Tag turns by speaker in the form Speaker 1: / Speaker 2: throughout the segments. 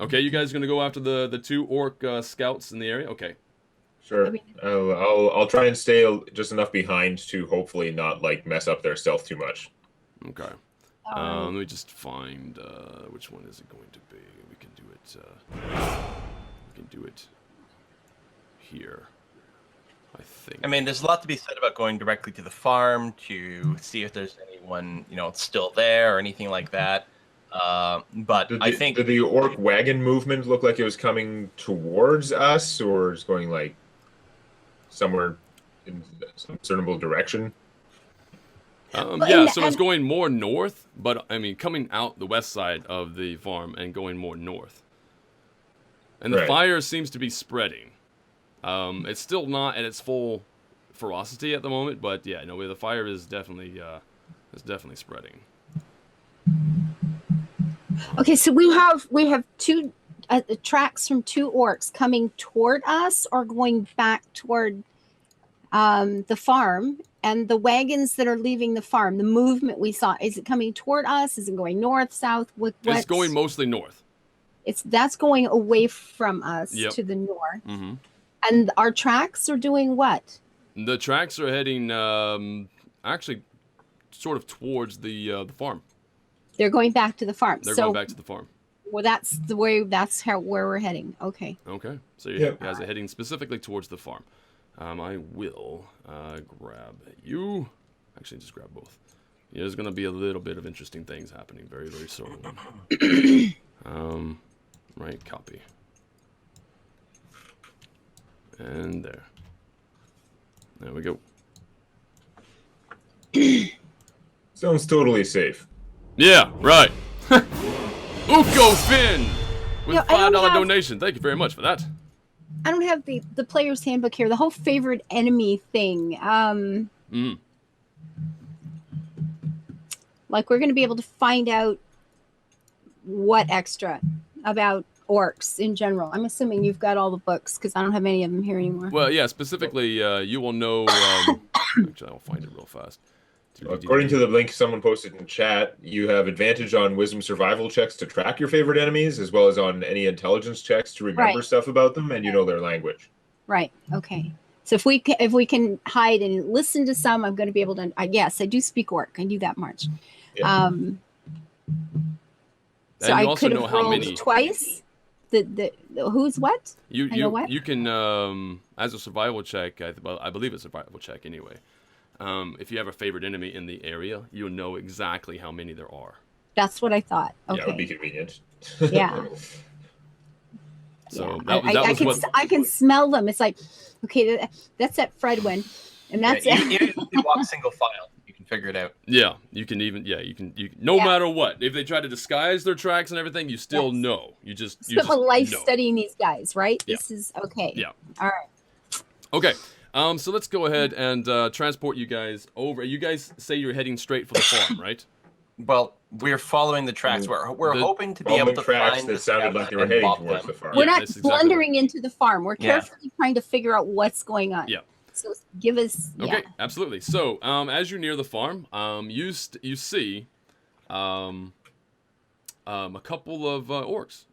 Speaker 1: Okay, you guys gonna go after the two orc scouts in the area? Okay.
Speaker 2: I
Speaker 3: Sure.
Speaker 2: mean,
Speaker 3: I'll try and stay just enough behind to hopefully not like mess up their stealth too much.
Speaker 1: Okay.
Speaker 2: all right.
Speaker 1: Let me just find which one is it going to be. We can do it. We can do it here. I think.
Speaker 4: I mean, there's a lot to be said about going directly to the farm to see if there's anyone, still there or anything like that. But I think
Speaker 3: Did the orc wagon movement look like it was coming towards us, or is going like somewhere in some discernible direction?
Speaker 2: Well,
Speaker 1: Yeah, so it's going more north, but I mean, coming out the west side of the farm and going more north. And the
Speaker 3: Right.
Speaker 1: fire seems to be spreading. It's still not at its full ferocity at the moment, but yeah, no, the fire is definitely spreading.
Speaker 2: Okay, so we have two tracks from two orcs coming toward us or going back toward the farm, and the wagons that are leaving the farm. The movement we saw, is it coming toward us? Is it going north, south?
Speaker 1: It's going mostly north.
Speaker 2: That's going away from us
Speaker 1: Yep.
Speaker 2: to the north.
Speaker 1: Mm-hmm.
Speaker 2: And our tracks are doing what?
Speaker 1: The tracks are heading actually sort of towards the farm.
Speaker 2: They're going back to the farm.
Speaker 1: They're
Speaker 2: so,
Speaker 1: going back to the farm.
Speaker 2: well, that's the way. That's where we're heading. Okay.
Speaker 1: Okay, so you
Speaker 3: Yep.
Speaker 1: guys are heading specifically towards the farm. I will grab you. Actually, just grab both. Yeah, there's going to be a little bit of interesting things happening very, very soon. Right, copy. And there. There we go.
Speaker 3: Sounds totally safe.
Speaker 1: Yeah, right. Uko Finn with
Speaker 2: Yeah, I don't
Speaker 1: $5
Speaker 2: have-
Speaker 1: donation. Thank you very much for that.
Speaker 2: I don't have the player's handbook here. The whole favorite enemy thing. Like we're going to be able to find out what extra about orcs in general. I'm assuming you've got all the books because I don't have any of them here anymore.
Speaker 1: Well, yeah, specifically, you will know. Actually, I'll find it real fast.
Speaker 3: According to the link someone posted in chat, you have advantage on wisdom survival checks to track your favorite enemies, as well as on any intelligence checks to remember
Speaker 2: Right.
Speaker 3: stuff about them, and you know their language.
Speaker 2: Right. Okay. So if we can hide and listen to some, I'm going to be able to. Yes, I do speak orc. I do that much.
Speaker 3: Yeah.
Speaker 2: So
Speaker 1: you
Speaker 2: I
Speaker 1: also
Speaker 2: could
Speaker 1: know
Speaker 2: have
Speaker 1: how
Speaker 2: rolled
Speaker 1: many.
Speaker 2: twice. The who's what?
Speaker 1: You
Speaker 2: I know what?
Speaker 1: you can as a survival check. I believe it's a survival check anyway. If you have a favorite enemy in the area, you'll know exactly how many there are.
Speaker 2: That's what I thought.
Speaker 3: Yeah, it would be
Speaker 2: Okay.
Speaker 3: convenient.
Speaker 2: Yeah.
Speaker 1: So
Speaker 2: Yeah.
Speaker 1: that was what.
Speaker 2: I can smell them. It's like, okay, that's that Fredwin, and that's
Speaker 4: even
Speaker 2: it.
Speaker 4: if you walk single file, you can figure it out.
Speaker 1: Yeah, you can even. Yeah, you can. No
Speaker 2: Yeah.
Speaker 1: matter what, if they try to disguise their tracks and everything, you still
Speaker 2: Yes.
Speaker 1: know. You just
Speaker 2: Spent my life
Speaker 1: know.
Speaker 2: studying these guys, right?
Speaker 1: Yeah.
Speaker 2: This is okay.
Speaker 1: Yeah.
Speaker 2: All right.
Speaker 1: Okay. So let's go ahead and transport you guys over. You guys say you're heading straight for the farm, right?
Speaker 4: Well, we're following the tracks. We're
Speaker 1: The-
Speaker 4: hoping to be able
Speaker 3: Following
Speaker 4: to
Speaker 3: tracks
Speaker 4: find
Speaker 3: that
Speaker 4: the
Speaker 3: sounded
Speaker 4: scouts
Speaker 3: like they were
Speaker 4: and
Speaker 3: heading
Speaker 4: bop
Speaker 3: towards
Speaker 4: them.
Speaker 3: the farm.
Speaker 2: We're
Speaker 1: Yeah,
Speaker 2: not
Speaker 1: that's exactly
Speaker 2: blundering into the farm. We're
Speaker 4: Yeah.
Speaker 2: carefully trying to figure out what's going on.
Speaker 1: Yeah.
Speaker 2: So give us.
Speaker 1: Okay,
Speaker 2: Yeah.
Speaker 1: absolutely. So, as you're near the farm, you see, a couple of orcs,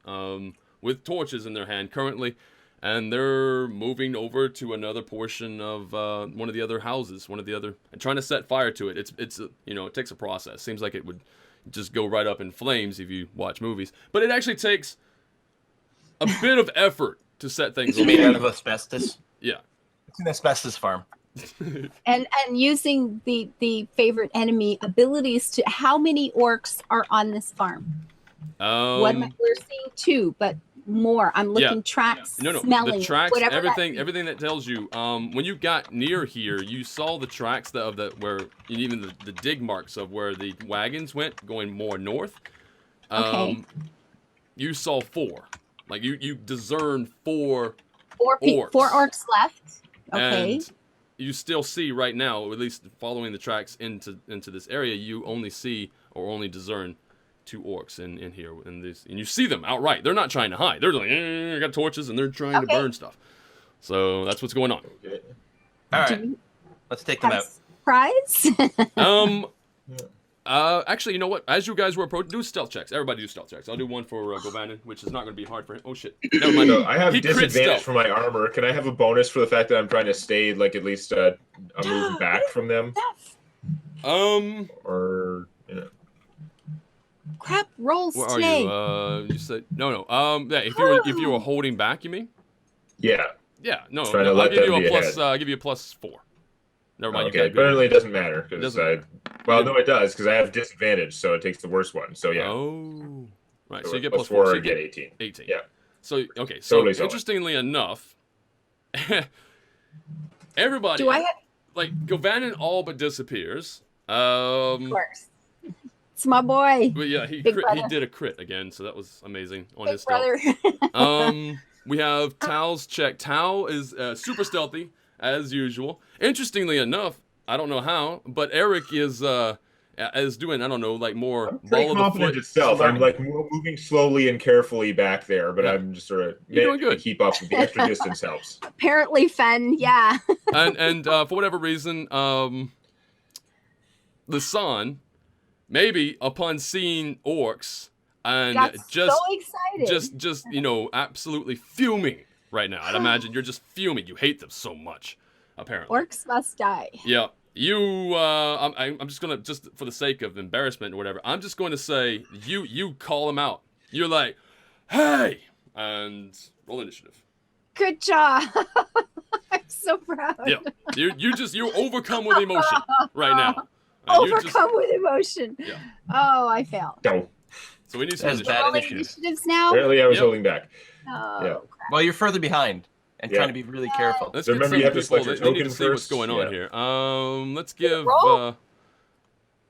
Speaker 1: with torches in their hand currently, and they're moving over to another portion of one of the other houses, and trying to set fire to it. It's it takes a process. Seems like it would just go right up in flames if you watch movies, but it actually takes a bit of effort to set things
Speaker 4: It's made out
Speaker 1: on.
Speaker 4: of asbestos.
Speaker 1: Yeah.
Speaker 4: It's an asbestos farm.
Speaker 2: And using the favorite enemy abilities to how many orcs are on this farm? We're seeing two, but more. I'm looking tracks,
Speaker 1: No,
Speaker 2: smelling,
Speaker 1: the tracks,
Speaker 2: whatever that
Speaker 1: everything
Speaker 2: means.
Speaker 1: that tells you. When you got near here, you saw the tracks where even the dig marks of where the wagons went, going more north.
Speaker 2: Okay.
Speaker 1: You saw four. Like you discern four
Speaker 2: Four
Speaker 1: orcs.
Speaker 2: four orcs left. Okay.
Speaker 1: And you still see right now, or at least following the tracks into this area, you only see or only discern two orcs in here in this, and you see them outright. They're not trying to hide. They're like, got torches and they're trying to burn stuff. So that's what's going on.
Speaker 3: Okay.
Speaker 4: All
Speaker 2: Do
Speaker 4: right,
Speaker 2: you
Speaker 4: let's take them
Speaker 2: have
Speaker 4: out.
Speaker 2: a surprise?
Speaker 1: Actually, you know what? As you guys were approaching, do stealth checks. Everybody do stealth checks. I'll do one for Govanen, which is not going to be hard for him. Oh shit! Never mind.
Speaker 3: So I have
Speaker 1: He crit
Speaker 3: disadvantage
Speaker 1: stealth.
Speaker 3: for my armor. Can I have a bonus for the fact that I'm trying to stay like at least a move back from them? Or
Speaker 2: Crap, roll
Speaker 1: Where are
Speaker 2: stay.
Speaker 1: you? You said no. Yeah, if you were holding back, you mean?
Speaker 3: Yeah.
Speaker 1: Yeah. No.
Speaker 3: Trying to
Speaker 1: I'll
Speaker 3: let
Speaker 1: give
Speaker 3: them
Speaker 1: you a
Speaker 3: be
Speaker 1: plus.
Speaker 3: ahead.
Speaker 1: I'll give you a +4. Never mind.
Speaker 3: Okay.
Speaker 1: You can't.
Speaker 3: Apparently, it doesn't matter because
Speaker 1: Doesn't-
Speaker 3: well, no, it does because I have disadvantage, so it takes the worst one. So yeah.
Speaker 1: Oh. Right.
Speaker 3: So
Speaker 1: So you get
Speaker 3: plus
Speaker 1: +4.
Speaker 3: four,
Speaker 1: So
Speaker 3: I
Speaker 1: you
Speaker 3: get 18.
Speaker 1: 18.
Speaker 3: Yeah.
Speaker 1: So okay. So
Speaker 3: Totally solid.
Speaker 1: interestingly enough, everybody
Speaker 2: Do I have?
Speaker 1: like Govanen all but disappears.
Speaker 2: Of course. It's my boy.
Speaker 1: But yeah, he
Speaker 2: Big
Speaker 1: he
Speaker 2: brother.
Speaker 1: did a crit again, so that was amazing on
Speaker 2: Big
Speaker 1: his stealth.
Speaker 2: brother.
Speaker 1: We have Tao's check. Tao is super stealthy as usual. Interestingly enough, I don't know how, but Eric is doing, I don't know, like more
Speaker 3: Pretty
Speaker 1: ball of the
Speaker 3: confident
Speaker 1: foot.
Speaker 3: itself. I'm
Speaker 4: learning.
Speaker 3: like moving slowly and carefully back there, but
Speaker 1: Yeah.
Speaker 3: I'm just sort of
Speaker 1: You're doing
Speaker 3: managing to
Speaker 1: good.
Speaker 3: keep up with the extra distance helps.
Speaker 2: Apparently, Fen. Yeah.
Speaker 1: and for whatever reason, the son, maybe upon seeing orcs and
Speaker 2: Got
Speaker 1: just
Speaker 2: so excited.
Speaker 1: just absolutely fuming right now. I'd imagine you're just fuming. You hate them so much, apparently.
Speaker 2: Orcs must die.
Speaker 1: Yeah. I'm just gonna, just for the sake of embarrassment or whatever, I'm just going to say you call him out. You're like, hey, and roll initiative.
Speaker 2: Good job. I'm so proud.
Speaker 1: Yeah, you're overcome with emotion right now. And you
Speaker 2: Overcome with emotion.
Speaker 1: Yeah.
Speaker 2: Oh, I failed.
Speaker 3: No.
Speaker 1: So we need some
Speaker 4: That's
Speaker 1: initiative.
Speaker 4: bad
Speaker 2: Rolling
Speaker 4: initiative.
Speaker 2: initiatives now.
Speaker 3: Apparently, I was
Speaker 1: Yep.
Speaker 3: holding back.
Speaker 2: Oh,
Speaker 3: Yeah.
Speaker 2: crap.
Speaker 4: Well, you're further behind and
Speaker 3: Yeah.
Speaker 4: trying to be really careful.
Speaker 1: Let's
Speaker 3: So
Speaker 1: get
Speaker 3: remember,
Speaker 1: some
Speaker 3: you have to
Speaker 1: people.
Speaker 3: select
Speaker 1: They
Speaker 3: your
Speaker 1: need to
Speaker 3: token
Speaker 1: see what's
Speaker 3: first?
Speaker 1: going on
Speaker 3: Yeah.
Speaker 1: here. Let's give.
Speaker 2: Roll.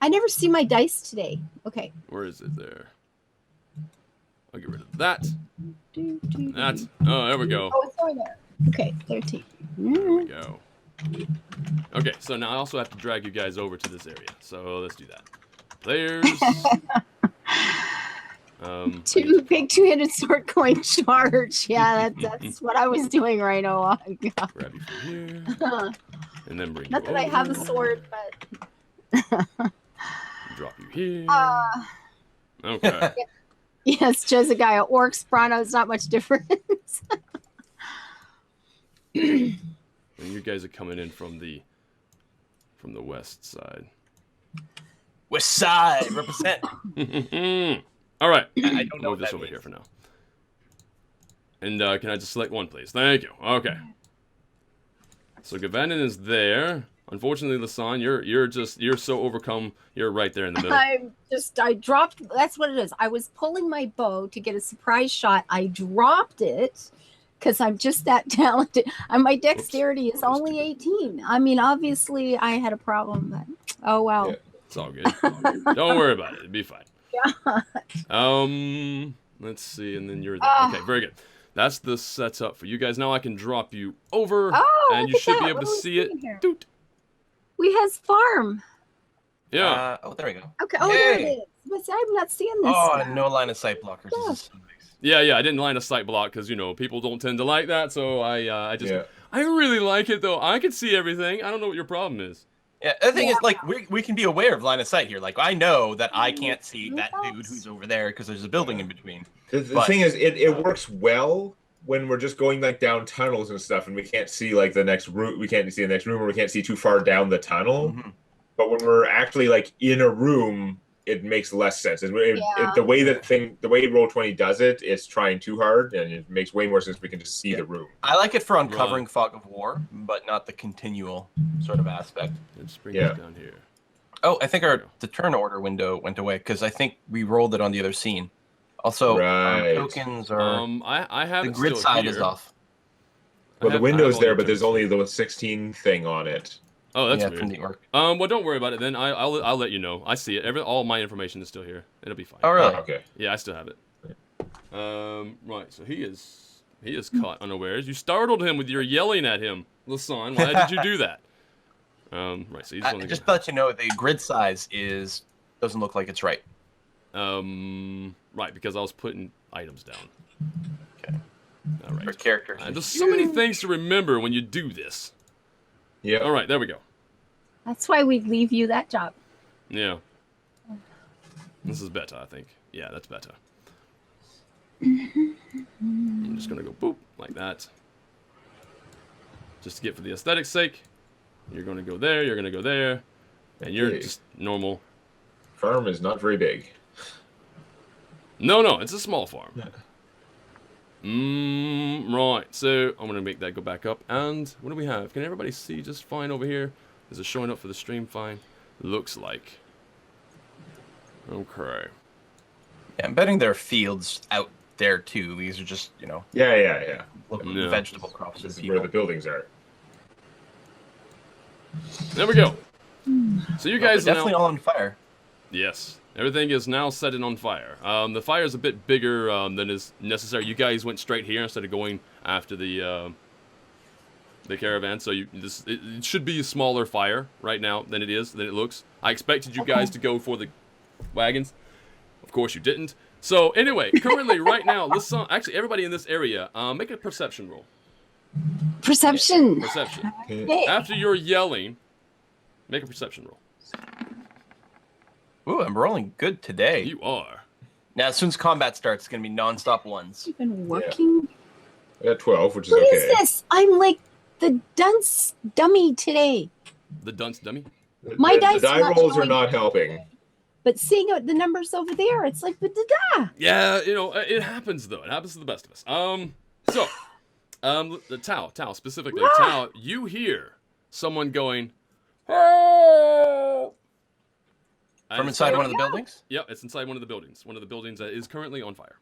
Speaker 2: I never see my dice today. Okay.
Speaker 1: Where is it there? I'll get rid of that.
Speaker 2: Do.
Speaker 1: That. Oh, there we go.
Speaker 2: Oh, it's over there. Okay, 13.
Speaker 1: There we go. Okay, so now I also have to drag you guys over to this area. So let's do that. Players.
Speaker 2: Two big two-handed sword coin charge. Yeah, that's what I was doing right now.
Speaker 1: Grab you from here, and then bring
Speaker 2: Not
Speaker 1: you
Speaker 2: that I have a
Speaker 1: over,
Speaker 2: sword, but
Speaker 1: drop you here. Okay.
Speaker 2: yes, Josiah, orcs, Brano, it's not much difference.
Speaker 1: And you guys are coming in from the west side.
Speaker 4: West Side, represent.
Speaker 1: All right.
Speaker 4: I don't know
Speaker 1: Move
Speaker 4: what
Speaker 1: this
Speaker 4: that
Speaker 1: over
Speaker 4: means.
Speaker 1: here for now. And can I just select one, please? Thank you. Okay. So Gavanin is there. Unfortunately, Lasan, you're so overcome. You're right there in the middle.
Speaker 2: I dropped, that's what it is. I was pulling my bow to get a surprise shot. I dropped it because I'm just that talented. And my dexterity is only 18. I mean, obviously, I had a problem, but oh well.
Speaker 3: Yeah.
Speaker 1: It's all good. Don't worry about it. It'll be fine.
Speaker 2: Yeah.
Speaker 1: Let's see, and then you're there. Okay, very good. That's the setup for you guys. Now I can drop you over,
Speaker 2: Oh,
Speaker 1: and
Speaker 2: look
Speaker 1: you
Speaker 2: at
Speaker 1: should be
Speaker 2: that.
Speaker 1: able
Speaker 2: What
Speaker 1: to
Speaker 2: are we
Speaker 1: see it.
Speaker 2: seeing here?
Speaker 1: Doot.
Speaker 2: We has farm.
Speaker 1: Yeah.
Speaker 4: Oh, there we go.
Speaker 2: Okay. Oh, there it
Speaker 4: Hey.
Speaker 2: is. But see, I'm not seeing this.
Speaker 4: Oh,
Speaker 2: now.
Speaker 4: no line of sight blockers.
Speaker 2: Yeah.
Speaker 4: This is so nice.
Speaker 1: Yeah. I didn't line a sight block because people don't tend to like that. So I just
Speaker 3: Yeah.
Speaker 1: I really like it though. I can see everything. I don't know what your problem is.
Speaker 4: Yeah, the thing is, like, we can be aware of line of sight here. Like, I know that I can't see that dude who's over there because there's a building in between.
Speaker 3: The
Speaker 4: But-
Speaker 3: thing is, it works well when we're just going like down tunnels and stuff, and we can't see like the next room. We can't see the next room, or we can't see too far down the tunnel.
Speaker 4: Mhm.
Speaker 3: But when we're actually like in a room, it makes less sense. The way the way Roll20 does it, it's trying too hard, and it makes way more sense if we can just see the room.
Speaker 4: I like it for uncovering fog of war, but not the continual sort of aspect.
Speaker 1: Let's bring
Speaker 3: Yeah.
Speaker 1: this down here.
Speaker 4: Oh, I think the turn order window went away because I think we rolled it on the other scene. Also,
Speaker 3: Right.
Speaker 4: tokens are
Speaker 1: I have
Speaker 4: the
Speaker 1: it
Speaker 4: grid
Speaker 1: still
Speaker 4: side
Speaker 1: here.
Speaker 4: is off.
Speaker 3: Well,
Speaker 1: I
Speaker 3: the
Speaker 1: have
Speaker 3: window's
Speaker 1: all
Speaker 3: there,
Speaker 1: your
Speaker 3: but there's
Speaker 1: turns.
Speaker 3: only the 16 thing on it.
Speaker 1: Oh, that's
Speaker 4: yeah,
Speaker 1: weird.
Speaker 4: from the orc.
Speaker 1: Well, don't worry about it then. I'll let you know. I see it. All my information is still here. It'll be fine.
Speaker 4: Oh, really?
Speaker 3: Oh, okay.
Speaker 1: Yeah, I still have it. Right. So he is caught unawares. You startled him with your yelling at him, Lasan. Why did you do that? Right. So he's only
Speaker 4: Just to let you know, the grid size doesn't look like it's right.
Speaker 1: right, because I was putting items down.
Speaker 4: Okay.
Speaker 1: All right.
Speaker 4: For characters.
Speaker 1: There's so many things to remember when you do this.
Speaker 3: Yeah.
Speaker 1: All right, there we go.
Speaker 2: That's why we leave you that job.
Speaker 1: Yeah. This is better, I think. Yeah, that's better. I'm just gonna go boop like that. Just to get for the aesthetic's sake. You're gonna go there. You're gonna go there, and you're just normal.
Speaker 3: Farm is not very big.
Speaker 1: No, it's a small farm. Right. So I'm gonna make that go back up. And what do we have? Can everybody see just fine over here? Is it showing up for the stream fine? Looks like. Okay.
Speaker 4: Yeah, I'm betting there are fields out there too. These are just,
Speaker 3: Yeah.
Speaker 4: vegetable crops.
Speaker 3: This is where the buildings are.
Speaker 1: There we go. So you guys are
Speaker 4: definitely all on fire.
Speaker 1: Yes. Everything is now setting on fire. The fire is a bit bigger than is necessary. You guys went straight here instead of going after the caravan. So it should be a smaller fire right now than it looks. I expected you guys to go for the wagons. Of course you didn't. So anyway, currently right now, actually everybody in this area, make a perception roll.
Speaker 2: Perception.
Speaker 1: Perception.
Speaker 2: Okay.
Speaker 1: After you're yelling, make a perception roll.
Speaker 4: Ooh, I'm rolling good today.
Speaker 1: You are.
Speaker 4: Now, as soon as combat starts, it's going to be non-stop ones.
Speaker 2: You've been working.
Speaker 3: I got 12, which is
Speaker 2: What
Speaker 3: okay.
Speaker 2: is this? I'm like the dunce dummy today.
Speaker 1: The dunce dummy?
Speaker 2: My dice
Speaker 3: the die
Speaker 2: not
Speaker 3: rolls are
Speaker 2: showing.
Speaker 3: not helping.
Speaker 2: But seeing the numbers over there, it's like da.
Speaker 1: Yeah, it happens though. It happens to the best of us. The Tao specifically, Tao, you hear someone going, "Help!"
Speaker 4: From inside one of the buildings?
Speaker 1: Yep, it's inside one of the buildings. One of the buildings that is currently on fire.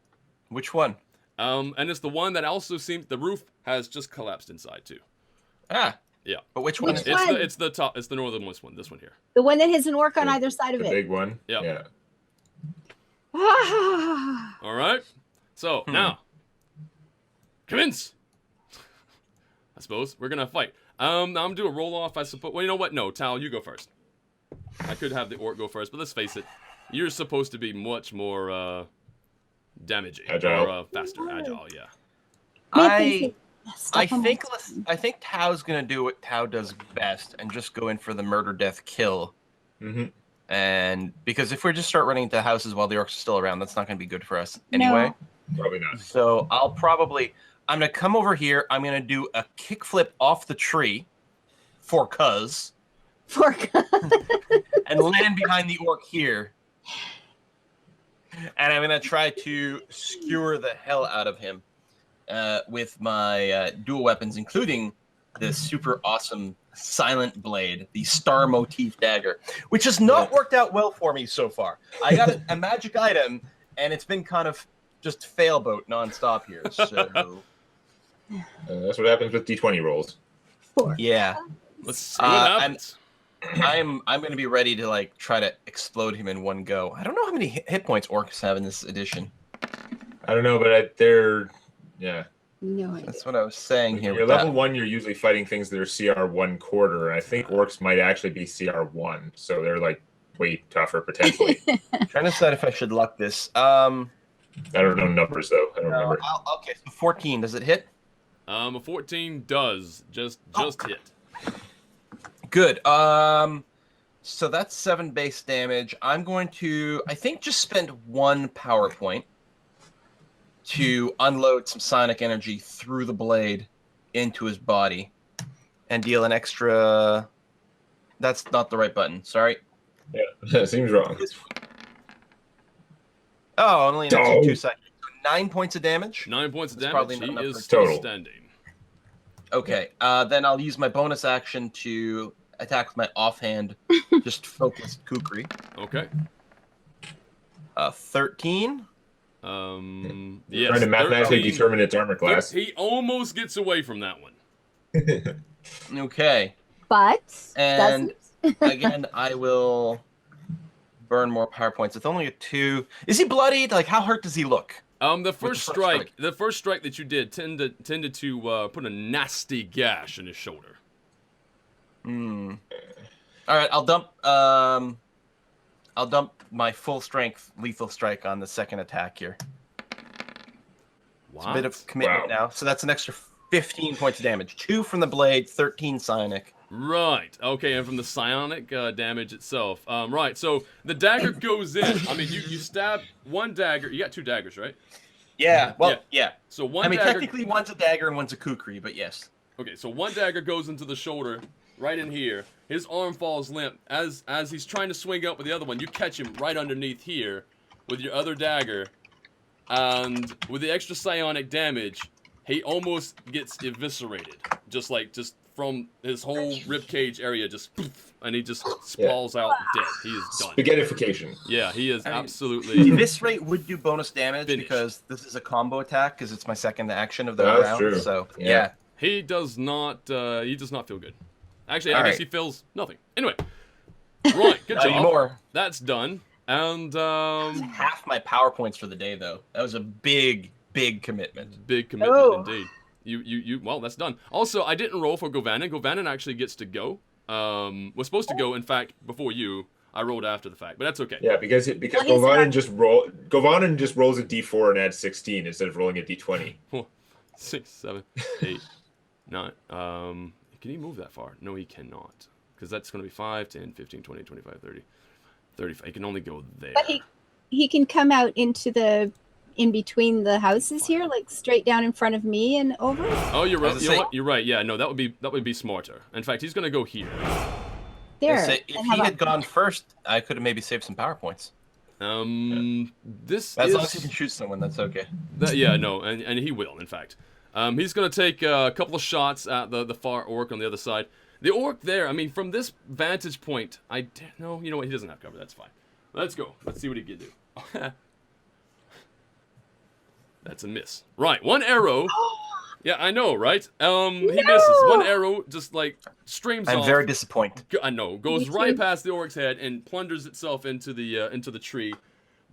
Speaker 4: Which one?
Speaker 1: And it's the one that also seems the roof has just collapsed inside too.
Speaker 4: Ah.
Speaker 1: Yeah.
Speaker 4: But which one?
Speaker 2: Which
Speaker 4: is
Speaker 2: one?
Speaker 1: It's the top. It's the northernmost one. This one here.
Speaker 2: The one that has an orc on either side of
Speaker 3: The
Speaker 2: it.
Speaker 3: big one.
Speaker 1: Yep.
Speaker 3: Yeah.
Speaker 2: Ah.
Speaker 1: All right. So now, commence. I suppose we're gonna fight. Now I'm gonna do a roll off. I suppose. Well, you know what? No, Tal, you go first. I could have the orc go first, but let's face it, you're supposed to be much more damaging,
Speaker 3: Agile.
Speaker 1: or faster, agile. Yeah.
Speaker 4: I think Tao's gonna do what Tao does best and just go in for the murder, death, kill.
Speaker 3: Mm-hmm.
Speaker 4: And because if we just start running into houses while the orcs are still around, that's not gonna be good for us anyway.
Speaker 3: Probably not.
Speaker 4: So I'm gonna come over here. I'm gonna do a kickflip off the tree, for cuz, and land behind the orc here. And I'm gonna try to skewer the hell out of him. With my dual weapons, including the super awesome silent blade, the star motif dagger, which has not worked out well for me so far. I got a magic item, and it's been kind of just failboat nonstop here. So
Speaker 3: That's what happens with D20 rolls.
Speaker 4: yeah,
Speaker 1: Let's see what happens.
Speaker 4: I'm going to be ready to try to explode him in one go. I don't know how many hit points orcs have in this edition.
Speaker 3: I don't know, but they're
Speaker 2: No idea.
Speaker 4: That's what I was saying here.
Speaker 3: When you're
Speaker 4: with
Speaker 3: level
Speaker 4: that.
Speaker 3: 1, you're usually fighting things that are CR 1/4. I think orcs might actually be CR 1, so they're way tougher potentially.
Speaker 4: Trying to decide if I should luck this.
Speaker 3: I don't know numbers though. I don't remember.
Speaker 4: Okay, so 14. Does it hit?
Speaker 1: A 14 does just hit.
Speaker 4: Good. So that's 7 base damage. I'm going to, I think, just spend 1 power point to unload some sonic energy through the blade into his body and deal an extra. That's not the right button. Sorry.
Speaker 3: Yeah, that seems wrong.
Speaker 4: Oh, only an extra 2 seconds. So 9 points of damage.
Speaker 1: 9 points of
Speaker 4: That's
Speaker 1: damage.
Speaker 4: probably
Speaker 1: He
Speaker 4: not enough
Speaker 1: is
Speaker 4: for
Speaker 1: still
Speaker 3: total.
Speaker 1: standing.
Speaker 4: Okay. Then I'll use my bonus action to attack with my offhand, just focused kukri.
Speaker 1: Okay.
Speaker 4: 13.
Speaker 1: Yes.
Speaker 3: Trying to mathematically
Speaker 1: 13.
Speaker 3: determine its armor class.
Speaker 1: He almost gets away from that one.
Speaker 4: Okay.
Speaker 2: But
Speaker 4: And again, I will burn more power points. It's only a 2. Is he bloodied? How hurt does he look?
Speaker 1: The first strike that you did tended to put a nasty gash in his shoulder.
Speaker 4: All right, I'll dump my full strength lethal strike on the second attack here. It's a bit of commitment now. So that's an extra 15 points of damage. 2 from the blade, 13 psionic.
Speaker 1: Right. Okay, and from the psionic damage itself. Right. So the dagger goes in. I mean, you stab one dagger. You got 2 daggers, right?
Speaker 4: Yeah. Well, yeah.
Speaker 1: So one.
Speaker 4: I mean,
Speaker 1: dagger...
Speaker 4: technically, one's a dagger and one's a kukri, but yes.
Speaker 1: Okay, so one dagger goes into the shoulder, right in here. His arm falls limp. As he's trying to swing up with the other one, you catch him right underneath here with your other dagger, and with the extra psionic damage, he almost gets eviscerated, just from his whole ribcage area, just poof, and he just spalls out dead. He is done.
Speaker 3: Spaghettification.
Speaker 1: Yeah, he is absolutely.
Speaker 4: Eviscerate would do bonus damage because this is a combo attack because it's my second action of the round.
Speaker 3: True.
Speaker 4: So
Speaker 3: Yeah.
Speaker 1: He does not feel good. Actually, I guess he feels nothing. Anyway, right, good
Speaker 4: Not
Speaker 1: job.
Speaker 4: anymore.
Speaker 1: That's done. And
Speaker 4: Half my power points for the day, though. That was a big commitment.
Speaker 1: Big commitment indeed. You well, that's done. Also, I didn't roll for Govanen. Govanen actually gets to go. Was supposed to go, in fact, before you. I rolled after the fact, but that's okay.
Speaker 3: Yeah, because Govanen just rolls a d4 and adds 16 instead of rolling a d20.
Speaker 1: 4, 6, 7, 8, 9. Can he move that far? No, he cannot. Because that's going to be 5, 10, 15, 20, 25, 30, 35. He can only go there.
Speaker 2: But he can come out into in between the houses here, like straight down in front of me and over.
Speaker 1: Oh, you're right. You know what? You're right. Yeah, no, that would be smarter. In fact, he's going to go here.
Speaker 2: There.
Speaker 4: If he had gone first, I could have maybe saved some power points.
Speaker 1: This
Speaker 4: as long as he can shoot someone, that's okay.
Speaker 1: Yeah, no, and he will, in fact. He's going to take a couple of shots at the far orc on the other side. The orc there, I mean, from this vantage point, no, you know what? He doesn't have cover. That's fine. Let's go. Let's see what he can do. That's a miss. Right, one arrow. Yeah, I know, right? He misses. One arrow just like streams off.
Speaker 4: I'm very disappointed.
Speaker 1: I know, goes right past the orc's head and plunders itself into the tree.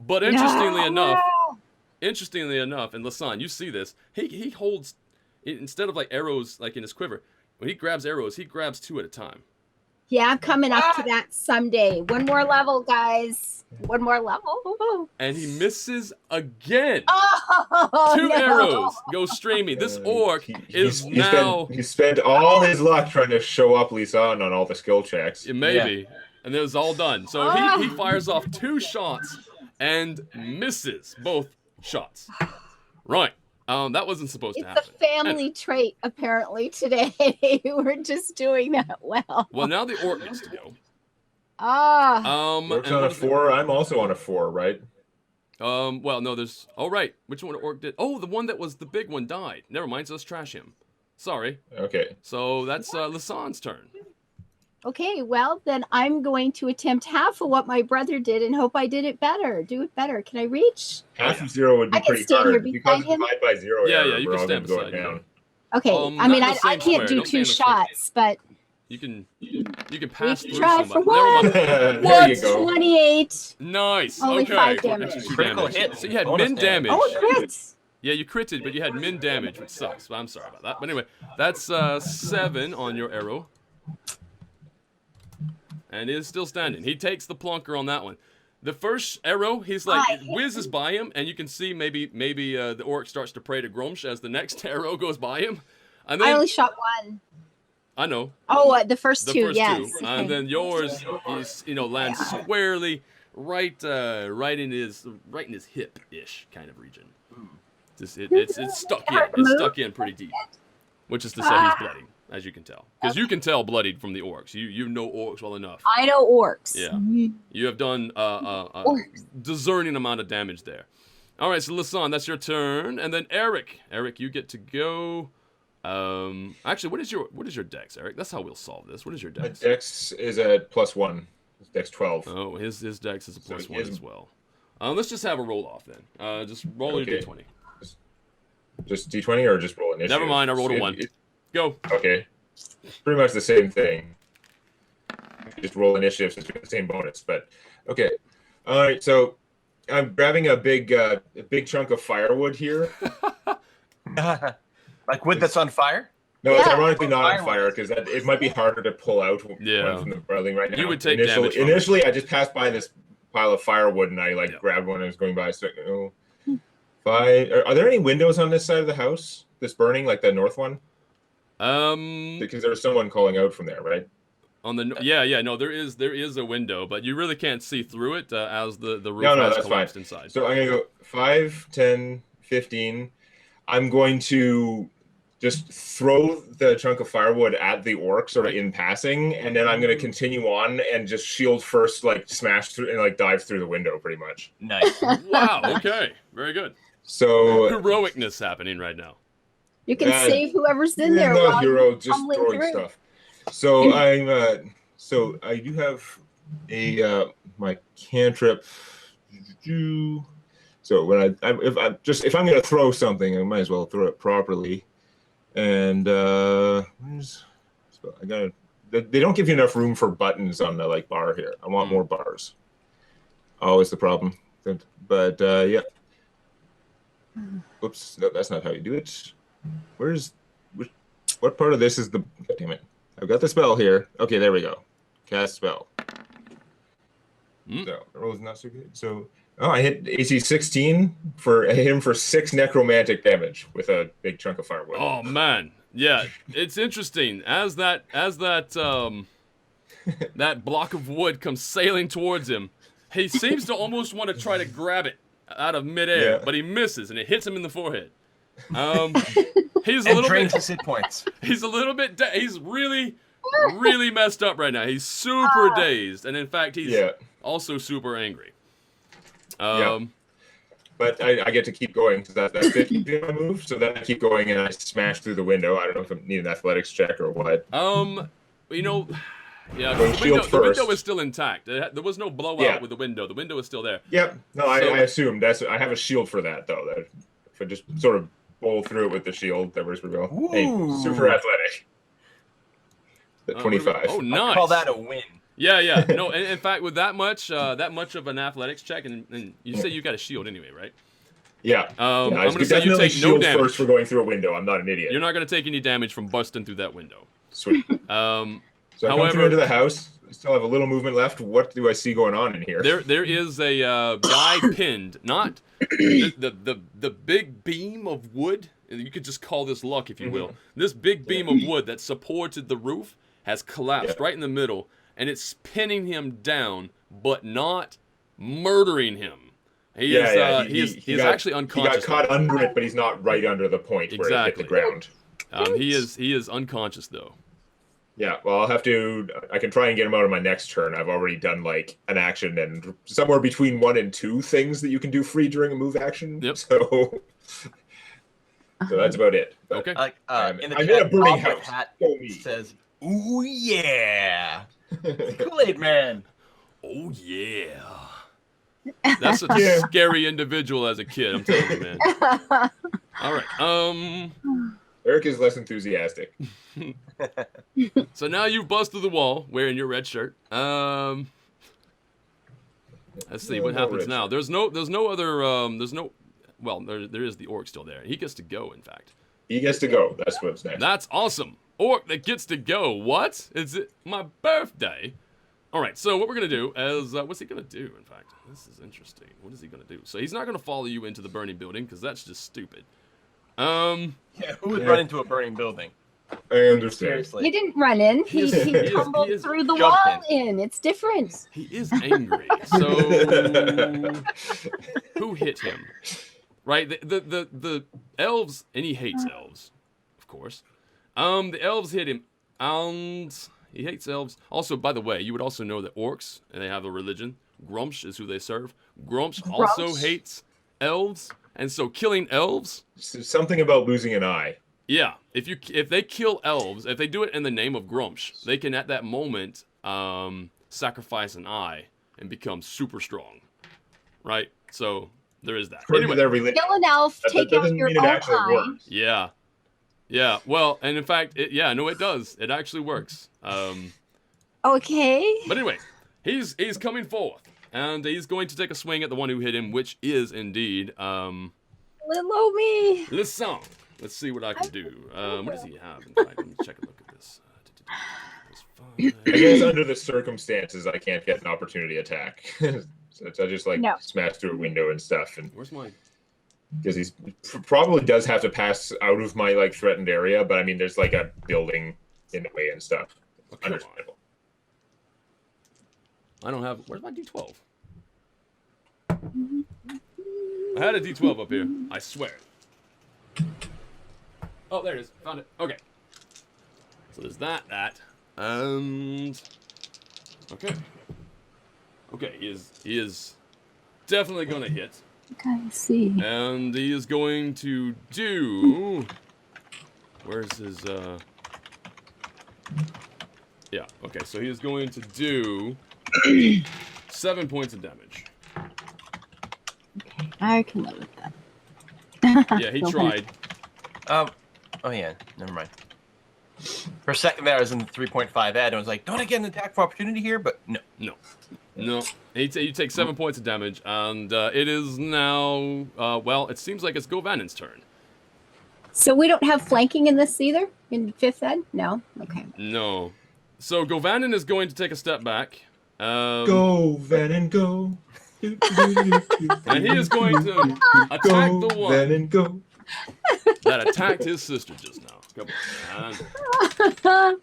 Speaker 1: But interestingly enough, and Lasan, you see this. He holds, instead of like arrows like in his quiver, when he grabs arrows, he grabs 2 at a time.
Speaker 2: Yeah, I'm coming up to that someday. One more level, guys. One more level.
Speaker 1: And he misses again.
Speaker 2: Oh,
Speaker 1: 2 arrows go streaming. This orc is now.
Speaker 3: He spent all his luck trying to show up Lisan on all the skill checks.
Speaker 1: Maybe. Yeah. And it was all done. So he fires off 2 shots and misses both shots. Right. That wasn't supposed to happen.
Speaker 2: It's a family trait, apparently, today. We're just doing that well.
Speaker 1: Well, now the orc gets to go.
Speaker 3: Orc's on a 4. I'm also on a 4, right?
Speaker 1: Well, no, there's... Oh, right. Which one orc did... Oh, the one that was the big one died. Never mind, so let's trash him. Sorry.
Speaker 3: Okay.
Speaker 1: So that's Lasan's turn.
Speaker 2: Okay, well, then I'm going to attempt half of what my brother did and hope I did it better. Do it better. Can I reach?
Speaker 3: Half of 0 would be pretty hard. Because divide by 0,
Speaker 1: yeah, you can stand beside him.
Speaker 2: Okay, I mean, I can't do 2 shots, but...
Speaker 1: You can pass through
Speaker 2: try
Speaker 1: somebody.
Speaker 2: for one.
Speaker 3: There you go.
Speaker 2: 28.
Speaker 1: Nice.
Speaker 2: Only
Speaker 1: okay.
Speaker 2: 5 damage.
Speaker 4: Critical hit.
Speaker 1: So you had min damage.
Speaker 2: Oh, it crits.
Speaker 1: Yeah, you critted, but you had min damage, which sucks. But I'm sorry about that. But anyway, that's 7 on your arrow. And is still standing. He takes the plunker on that one. The first arrow, he's like, it whizzes by him, and you can see maybe the orc starts to pray to Grumsh as the next arrow goes by him. And then,
Speaker 2: I only shot 1.
Speaker 1: I know.
Speaker 2: Oh, the first 2, yes.
Speaker 1: Okay. And then yours is, lands squarely right in his hip-ish kind of region. It's stuck in. It's stuck in pretty deep. Which is to say he's bloody, as you can tell. Because you can tell bloodied from the orcs. You know orcs well enough.
Speaker 2: I know orcs.
Speaker 1: Yeah. You have done a discerning amount of damage there. All right, so Lasan, that's your turn. And then Eric. Eric, you get to go. Actually, what is your dex, Eric? That's how we'll solve this. What is your dex?
Speaker 3: My dex is a +1. It's dex 12.
Speaker 1: Oh, his dex is a +1 as well. Let's just have a roll off then. Just roll your d20.
Speaker 3: Just d20 or just roll initiative?
Speaker 1: Never mind, I rolled a 1. Go.
Speaker 3: Okay. Pretty much the same thing. Just roll initiative since we have the same bonus, but okay. All right, so I'm grabbing a big chunk of firewood here.
Speaker 4: Like wood that's on fire?
Speaker 3: No, it's ironically not on fire because it might be harder to pull out from the building right now.
Speaker 1: You would take damage.
Speaker 3: Initially, I just passed by this pile of firewood and I grabbed one and I was going by. So, 5. Are there any windows on this side of the house? This burning, like the north one? Because there's someone calling out from there, right?
Speaker 1: On the no, there is a window, but you really can't see through it as the roof
Speaker 3: No,
Speaker 1: has
Speaker 3: that's
Speaker 1: collapsed
Speaker 3: fine.
Speaker 1: inside.
Speaker 3: So I'm gonna go 5, 10, 15. I'm going to just throw the chunk of firewood at the orc sort of in passing, and then I'm going to continue on and just shield first, like smash through and like dive through the window pretty much.
Speaker 4: Nice.
Speaker 1: Wow, okay. Very good.
Speaker 3: So
Speaker 1: Heroicness happening right now.
Speaker 2: You can save whoever's in there.
Speaker 3: Not
Speaker 2: while
Speaker 3: hero,
Speaker 2: you're
Speaker 3: just
Speaker 2: tumbling
Speaker 3: throwing
Speaker 2: through.
Speaker 3: stuff. So so I do have a my cantrip. So when if I'm going to throw something, I might as well throw it properly. And I gotta. They don't give you enough room for buttons on the like bar here. I want more bars. Always the problem. But yeah. Oops, no, that's not how you do it. What part of this is the? God damn it! I've got the spell here. Okay, there we go. Cast spell. So the roll's not so good. So I hit AC 16 I hit him for 6 necromantic damage with a big chunk of firewood.
Speaker 1: Oh man, yeah, it's interesting as that that block of wood comes sailing towards him. He seems to almost want to try to grab it out of midair, but he misses and it hits him in the forehead. He's a little
Speaker 4: drains
Speaker 1: bit.
Speaker 4: his hit points.
Speaker 1: He's a little bit. He's really messed up right now. He's super dazed, and in fact, he's also super angry.
Speaker 3: But I get to keep going because that's 50 my move. So then I keep going and I smash through the window. I don't know if I need an athletics check or what.
Speaker 1: You know, yeah, the window is still intact. There was no blowout with the window. The window is still there.
Speaker 3: Yep. No, I assumed I have a shield for that though. That if I just sort of bowl through it with the shield, that works pretty well.
Speaker 4: Ooh.
Speaker 3: Hey, super athletic. The 25.
Speaker 1: Oh, nice.
Speaker 4: I call that a win.
Speaker 1: Yeah. No, in fact, with that much of an athletics check, and you say you got a shield anyway, right?
Speaker 3: Yeah.
Speaker 1: I'm going to say you take no
Speaker 3: shield
Speaker 1: damage.
Speaker 3: first for going through a window. I'm not an idiot.
Speaker 1: You're not going to take any damage from busting through that window.
Speaker 3: Sweet. So I come through into the house. I still have a little movement left. What do I see going on in here?
Speaker 1: There is a guy pinned, not the big beam of wood. You could just call this luck, if you will. This big beam of wood that supported the roof has collapsed right in the middle, and it's pinning him down, but not murdering him. He is actually unconscious.
Speaker 3: He got caught under it, but he's not right under the point where it hit the ground.
Speaker 1: He is unconscious though.
Speaker 3: Yeah, well, I can try and get him out of my next turn. I've already done like an action and somewhere between 1 and 2 things that you can do free during a move action.
Speaker 1: Yep.
Speaker 3: So that's about it. But
Speaker 1: okay.
Speaker 4: In the
Speaker 3: I'm
Speaker 4: chat,
Speaker 3: in a burning
Speaker 4: Bob
Speaker 3: house.
Speaker 4: Hat
Speaker 3: Go me.
Speaker 4: says, "Ooh yeah, Kool-Aid Man."
Speaker 1: Oh yeah. That's such a scary individual as a kid. I'm telling you, man. All right.
Speaker 3: Eric is less enthusiastic.
Speaker 1: So now you've busted the wall wearing your red shirt. Let's see what happens now. There is the orc still there. He gets to go, in fact.
Speaker 3: He gets to go. That's what's next.
Speaker 1: That's awesome. Orc that gets to go. What? Is it my birthday? All right, so what we're going to do is, what's he going to do, in fact? This is interesting. What is he going to do? So he's not going to follow you into the burning building, because that's just stupid.
Speaker 4: Yeah, who would run into a burning building?
Speaker 3: I understand.
Speaker 4: Seriously.
Speaker 2: He didn't run in. He tumbled through the wall in. It's different.
Speaker 1: He is angry. So who hit him? Right? The elves, and he hates elves, of course. The elves hit him, and he hates elves. Also, by the way, you would also know that orcs, and they have a religion. Grumsh is who they serve. Grumsh also hates elves, and so killing elves.
Speaker 3: Something about losing an eye.
Speaker 1: Yeah, if they kill elves, if they do it in the name of Grumsh, they can at that moment sacrifice an eye and become super strong, right? So there is that. Anyway,
Speaker 2: kill an elf, take out your own eye.
Speaker 1: Yeah. Well, and in fact, it does. It actually works.
Speaker 2: Okay.
Speaker 1: But anyway, he's coming forth, and he's going to take a swing at the one who hit him, which is indeed
Speaker 2: Little me.
Speaker 1: Listen. Let's see what I can do. What does he have? In fact, let me check a look at this.
Speaker 3: I guess under the circumstances, I can't get an opportunity attack. So I just smash through a window and stuff. And
Speaker 1: where's my?
Speaker 3: because he's probably does have to pass out of my like threatened area. But I mean, there's like a building in the way and stuff. Understandable.
Speaker 1: I don't have. Where's my D12? I had a D12 up here. I swear. Oh, there it is. Found it. Okay. So there's that, and okay. Okay, he is definitely gonna hit.
Speaker 2: Okay, I see.
Speaker 1: And he is going to do. Where's his Yeah, okay, so he is going to do 7 points of damage.
Speaker 2: Okay, I can live with that.
Speaker 1: Yeah, he
Speaker 2: Go
Speaker 1: tried.
Speaker 2: ahead.
Speaker 4: Oh yeah, never mind. For a second there, I was in the 3.5 ad, and I was like, don't I get an attack for opportunity here? But no.
Speaker 1: No. You take 7 points of damage, and it is now, well, it seems like it's Govanen's turn.
Speaker 2: So we don't have flanking in this either? In 5th ed? No? Okay.
Speaker 1: No. So Govanen is going to take a step back.
Speaker 3: Go, Venom, go.
Speaker 1: And he is going to attack
Speaker 3: Go,
Speaker 1: the one
Speaker 3: Venom, go.
Speaker 1: that attacked his sister just now. Come on.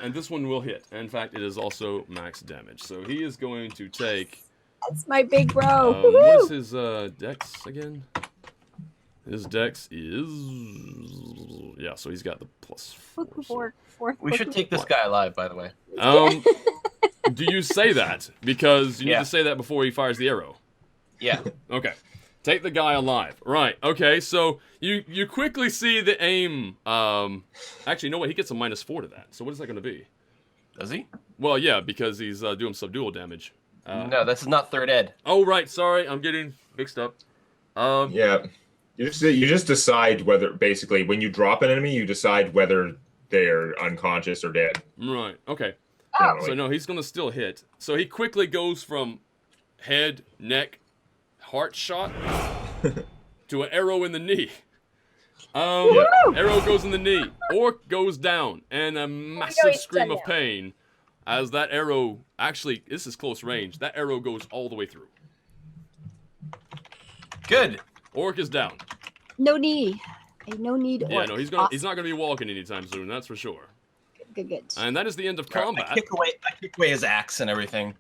Speaker 1: And this one will hit. In fact, it is also max damage. So he is going to take...
Speaker 2: That's my big bro.
Speaker 1: what is his dex again? His dex is... Yeah, so he's got the +4. So.
Speaker 4: We should take this guy alive, by the way.
Speaker 1: Do you say that? Because you need to say that before he fires the arrow.
Speaker 4: Yeah.
Speaker 1: Okay. Take the guy alive. Right. Okay, so you quickly see the aim. Actually, you know what? He gets a -4 to that. So what is that going to be?
Speaker 4: Does he?
Speaker 1: Well, yeah, because he's doing subdual damage.
Speaker 4: No, this is not 3rd ed.
Speaker 1: Oh, right. Sorry, I'm getting mixed up.
Speaker 3: Yeah. You just decide whether, basically, when you drop an enemy, you decide whether they're unconscious or dead.
Speaker 1: Right. Okay.
Speaker 2: Oh.
Speaker 1: So no, he's going to still hit. So he quickly goes from head, neck, heart shot to an arrow in the knee. Arrow goes in the knee. Orc goes down, and a massive scream of pain as that arrow, actually, this is close range, that arrow goes all the way through.
Speaker 4: Good.
Speaker 1: Orc is down.
Speaker 2: No knee. No need.
Speaker 1: Yeah, no, he's not gonna be walking anytime soon, that's for sure.
Speaker 2: Good.
Speaker 1: And that is the end of combat.
Speaker 4: I kick away his axe and everything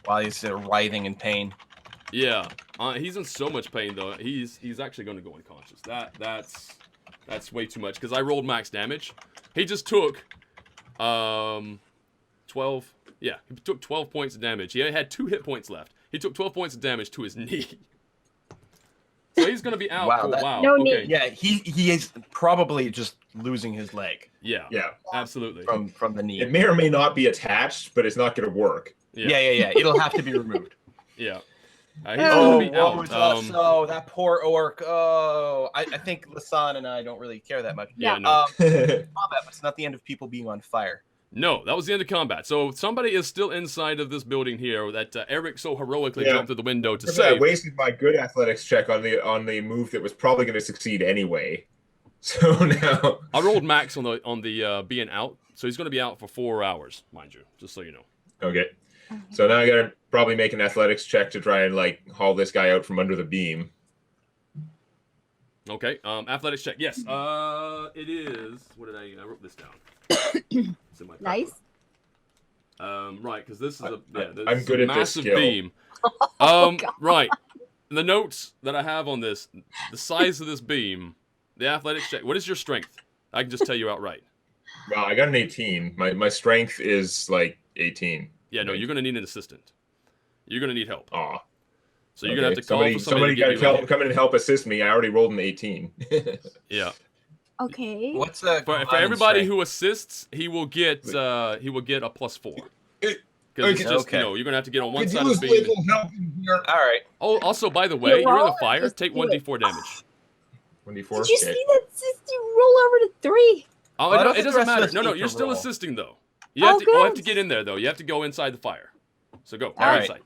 Speaker 4: while he's writhing in pain.
Speaker 1: Yeah, he's in so much pain though. He's actually going to go unconscious. That's way too much because I rolled max damage. He just took 12. Yeah, he took 12 points of damage. He had 2 hit points left. He took 12 points of damage to his knee. So he's going to be out for a while.
Speaker 2: No
Speaker 1: okay.
Speaker 2: knee.
Speaker 4: Yeah, he is probably just losing his leg.
Speaker 1: Yeah. Absolutely.
Speaker 4: From the knee.
Speaker 3: It may or may not be attached, but it's not going to work.
Speaker 4: Yeah. It'll have to be removed.
Speaker 1: Yeah. He's going to be out.
Speaker 4: Oh, that poor orc. Oh, I think Lasan and I don't really care that much.
Speaker 1: Yeah, no.
Speaker 4: Combat, but it's not the end of people being on fire.
Speaker 1: No, that was the end of combat. So somebody is still inside of this building here that Eric so heroically jumped through the window to save.
Speaker 3: I wasted my good athletics check on the move that was probably going to succeed anyway. So now
Speaker 1: I rolled max on the being out, so he's going to be out for 4 hours, mind you, just so you know.
Speaker 3: Okay. So now I got to probably make an athletics check to try and like haul this guy out from under the beam.
Speaker 1: Okay. Athletics check. Yes. It is. What did I wrote this down. It's in my paper.
Speaker 2: Nice.
Speaker 1: Right, because this is
Speaker 3: I'm good at this
Speaker 1: massive
Speaker 3: skill.
Speaker 1: beam.
Speaker 2: God.
Speaker 1: Right. The notes that I have on this, the size of this beam, the athletics check. What is your strength? I can just tell you outright.
Speaker 3: Well, I got an 18. My strength is like 18.
Speaker 1: Yeah, no, you're gonna need an assistant. You're gonna need help.
Speaker 3: Aw.
Speaker 1: So you're gonna have to call for
Speaker 3: somebody
Speaker 1: to
Speaker 3: got to come in and help assist me. I already rolled an 18.
Speaker 1: Yeah.
Speaker 2: Okay.
Speaker 4: What's
Speaker 1: For everybody who assists, he will get a +4. Because it's just you're gonna have to get on one side of the beam.
Speaker 3: help in here?
Speaker 4: All right.
Speaker 1: Oh, also by the way, you're in the fire.
Speaker 2: Just
Speaker 1: Take
Speaker 2: do
Speaker 1: 1d4 damage.
Speaker 3: 24.
Speaker 2: Did you see that sister roll over to 3?
Speaker 1: Oh,
Speaker 4: Well, I don't
Speaker 1: it
Speaker 4: think the
Speaker 1: doesn't
Speaker 4: rest of
Speaker 1: matter.
Speaker 4: us
Speaker 1: No,
Speaker 4: need
Speaker 1: you're
Speaker 4: to
Speaker 1: still
Speaker 4: roll.
Speaker 1: assisting though. You have to
Speaker 2: good.
Speaker 1: get in there though. You have to go inside the fire. So go.
Speaker 4: All right.
Speaker 1: Inside.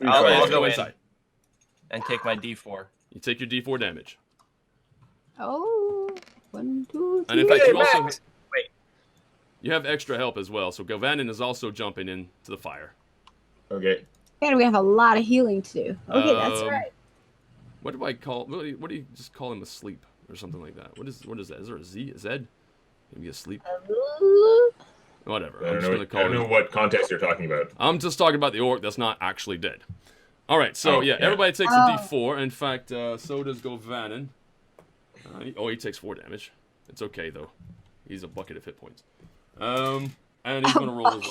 Speaker 4: I'll
Speaker 1: Go
Speaker 4: go
Speaker 1: inside.
Speaker 4: and take my D4.
Speaker 1: You take your d4 damage.
Speaker 2: Oh. 1, 2, 3.
Speaker 1: And in fact, you also
Speaker 4: Max. Wait.
Speaker 1: you have extra help as well. So Govanen is also jumping into the fire.
Speaker 3: Okay.
Speaker 2: Man, we have a lot of healing to do. Okay, that's
Speaker 1: Um,
Speaker 2: right.
Speaker 1: What do I call? What do you just call him asleep or something like that? What is that? Is there a Z? Zed? Maybe asleep. Whatever. I'm just gonna call
Speaker 3: I don't know what context you're talking about.
Speaker 1: I'm just talking about the orc that's not actually dead. All right. So everybody takes a D4. In fact, so does Govanen. He takes 4 damage. It's okay though. He's a bucket of hit points. And he's gonna roll as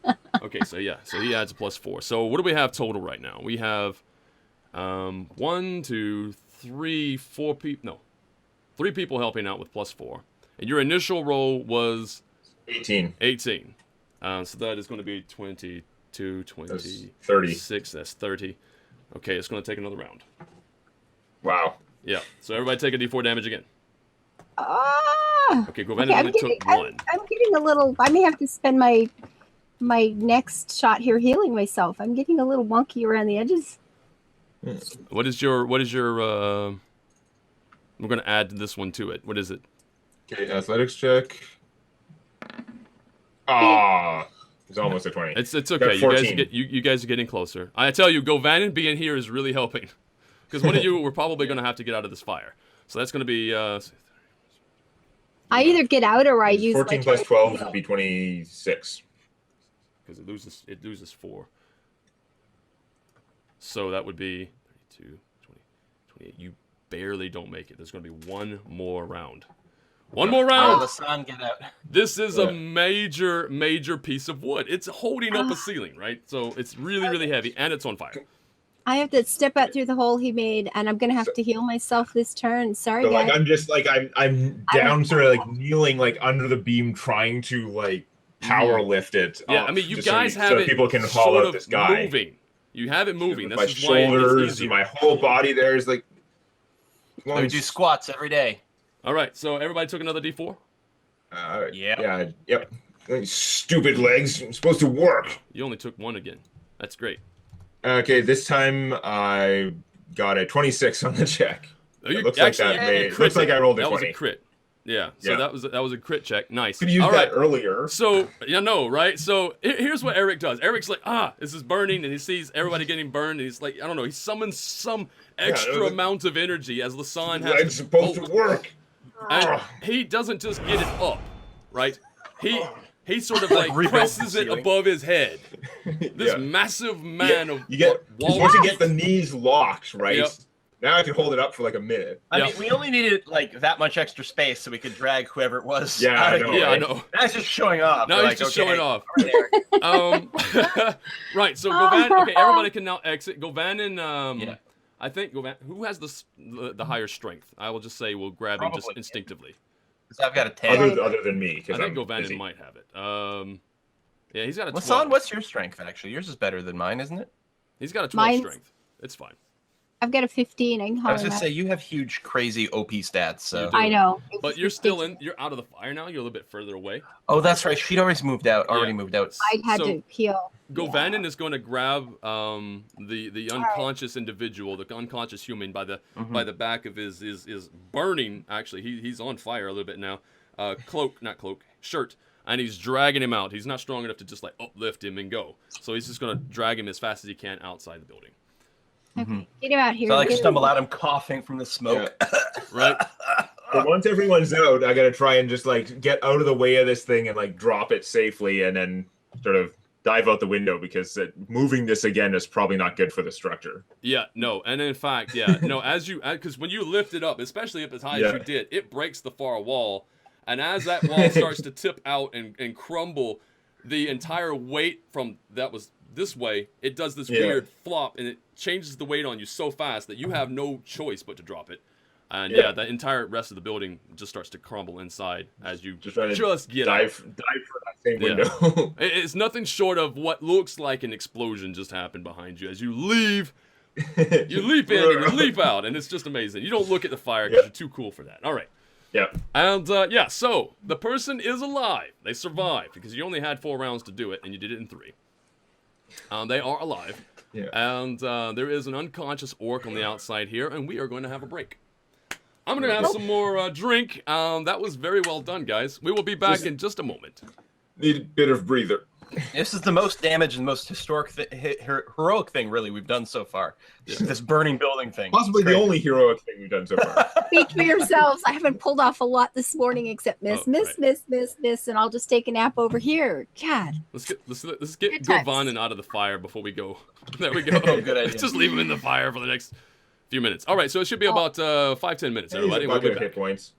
Speaker 1: well. Okay. So he adds a +4. So what do we have total right now? We have 1, 2, 3, 4 people. No, 3 people helping out with +4. And your initial roll was
Speaker 3: 18.
Speaker 1: 18. So that is going to be 22, 20,
Speaker 3: 36.
Speaker 1: That's 30. Okay, it's going to take another round.
Speaker 3: Wow.
Speaker 1: Yeah. So everybody take a D4 damage again. Okay, Govanen only took 1.
Speaker 2: I'm getting a little. I may have to spend my next shot here healing myself. I'm getting a little wonky around the edges.
Speaker 1: What is your? We're going to add this one to it. What is it?
Speaker 3: Okay, athletics check. It's almost a 20.
Speaker 1: It's okay. You guys are getting closer. I tell you, Govanen being here is really helping, because one of you we're probably going to have to get out of this fire. So that's going to be.
Speaker 2: I either get out or I use
Speaker 3: 14 plus 12 would be 26.
Speaker 1: Because it loses 4. So that would be 32, 20, 28. You barely don't make it. There's going to be one more round. One more round.
Speaker 4: The sun get out.
Speaker 1: This is a major piece of wood. It's holding up a ceiling, right? So it's really heavy, and it's on fire.
Speaker 2: I have to step out through the hole he made, and I'm gonna have to heal myself this turn. Sorry,
Speaker 3: So,
Speaker 2: guys.
Speaker 3: like, I'm just like I'm down, sort of like kieling, like under the beam, trying to like power lift it.
Speaker 1: Yeah,
Speaker 3: up,
Speaker 1: I mean, you
Speaker 3: just
Speaker 1: guys
Speaker 3: so
Speaker 1: have it
Speaker 3: people can haul
Speaker 1: sort
Speaker 3: out
Speaker 1: of
Speaker 3: this guy.
Speaker 1: moving. You have it moving.
Speaker 3: With
Speaker 1: This
Speaker 3: my
Speaker 1: is why it's
Speaker 3: shoulders,
Speaker 1: easier.
Speaker 3: my whole body there is like.
Speaker 4: We do squats every day.
Speaker 1: All right, so everybody took another D4.
Speaker 3: Yep. Stupid legs. I'm supposed to work.
Speaker 1: You only took 1 again. That's great.
Speaker 3: Okay, this time I got a 26 on the check.
Speaker 1: You
Speaker 3: Looks
Speaker 1: actually
Speaker 3: like that
Speaker 1: had a
Speaker 3: made.
Speaker 1: crit
Speaker 3: Looks like I rolled a
Speaker 1: That
Speaker 3: 20.
Speaker 1: was a crit. Yeah. So
Speaker 3: Yeah.
Speaker 1: that was a crit check. Nice.
Speaker 3: Could use
Speaker 1: All
Speaker 3: that
Speaker 1: right.
Speaker 3: earlier.
Speaker 1: So right? So here's what Eric does. Eric's like, this is burning, and he sees everybody getting burned, and he's like, I don't know. He summons some extra amount of energy as Lasan has.
Speaker 3: Legs supposed to work.
Speaker 1: And he doesn't just get it up, right? He sort of like presses it above his head. This massive man of
Speaker 3: you're
Speaker 1: wall.
Speaker 3: supposed to get the knees locked, right?
Speaker 1: Yep.
Speaker 3: Now I can hold it up for like a minute.
Speaker 4: I mean, we only needed like that much extra space so we could drag whoever it was.
Speaker 3: Yeah,
Speaker 4: out
Speaker 3: I
Speaker 4: of
Speaker 3: know.
Speaker 4: here.
Speaker 1: Yeah, I know.
Speaker 4: That's just showing off.
Speaker 1: Now
Speaker 4: We're
Speaker 1: he's
Speaker 4: like,
Speaker 1: just
Speaker 4: okay,
Speaker 1: showing off.
Speaker 4: all right,
Speaker 1: Right. So Govanen. Okay, everybody can now exit. Govanen. I think Govanen. Who has the higher strength? I will just say we'll grab him just
Speaker 4: Probably.
Speaker 1: instinctively.
Speaker 4: So I've got a 10.
Speaker 3: Other than me,
Speaker 1: I
Speaker 3: because
Speaker 1: think
Speaker 3: I'm
Speaker 1: Govanen
Speaker 3: busy.
Speaker 1: might have it. Yeah, he's got a 12.
Speaker 4: Lasan, what's your strength actually? Yours is better than mine, isn't it?
Speaker 1: He's got a 12
Speaker 2: Mine's-
Speaker 1: strength. It's fine.
Speaker 2: I've got a 15. I can
Speaker 4: I
Speaker 2: holler
Speaker 4: was gonna
Speaker 2: that.
Speaker 4: say you have huge, crazy OP stats. So.
Speaker 1: You do.
Speaker 2: I know.
Speaker 1: But you're still in. You're out of the fire now. You're a little bit further away.
Speaker 4: Oh, that's right. She'd always moved out.
Speaker 1: Yeah.
Speaker 4: Moved out.
Speaker 2: I had
Speaker 1: So-
Speaker 2: to heal.
Speaker 1: Govanen is going to grab the unconscious individual, the unconscious human, by the back of his is burning. Actually, he's on fire a little bit now. Shirt, and he's dragging him out. He's not strong enough to just like uplift him and go. So he's just going to drag him as fast as he can outside the building.
Speaker 2: Okay, get him out here.
Speaker 4: So I like
Speaker 2: Get him-
Speaker 4: stumble out. I'm coughing from the smoke.
Speaker 1: Right.
Speaker 3: But once everyone's out, I gotta try and just like get out of the way of this thing and like drop it safely, and then sort of dive out the window, because moving this again is probably not good for the structure.
Speaker 1: Yeah. No. And in fact, because when you lift it up, especially up as high as you did, it breaks the far wall. And as that wall starts to tip out and crumble, the entire weight from that was this way, it does this weird flop, and it changes the weight on you so fast that you have no choice but to drop it. And the entire rest of the building just starts to crumble inside as you just get
Speaker 3: dive for that same window.
Speaker 1: It's nothing short of what looks like an explosion just happened behind you as you leave. You leap in and you leap out, and it's just amazing. You don't look at the fire because you're too cool for that. All right.
Speaker 3: Yeah.
Speaker 1: And so the person is alive. They survived because you only had 4 rounds to do it, and you did it in 3. They are alive.
Speaker 3: Yeah.
Speaker 1: And there is an unconscious orc on the outside here, and we are going to have a break. I'm going to have some more drink. That was very well done, guys. We will be back in just a moment.
Speaker 3: Need a bit of breather.
Speaker 4: This is the most damage and most heroic thing, really, we've done so far. This burning building thing.
Speaker 3: Possibly the only heroic thing we've done so far.
Speaker 2: Speak for yourselves. I haven't pulled off a lot this morning except miss, and I'll just take a nap over here. God.
Speaker 1: Let's get
Speaker 2: Good times.
Speaker 1: Govanen out of the fire before we go. There we go.
Speaker 4: Good idea.
Speaker 1: Let's just leave him in the fire for the next few minutes. All right, so it should be about 5-10 minutes, everybody.
Speaker 3: He's a
Speaker 1: We'll be
Speaker 3: bucket of hit
Speaker 1: back.
Speaker 3: points.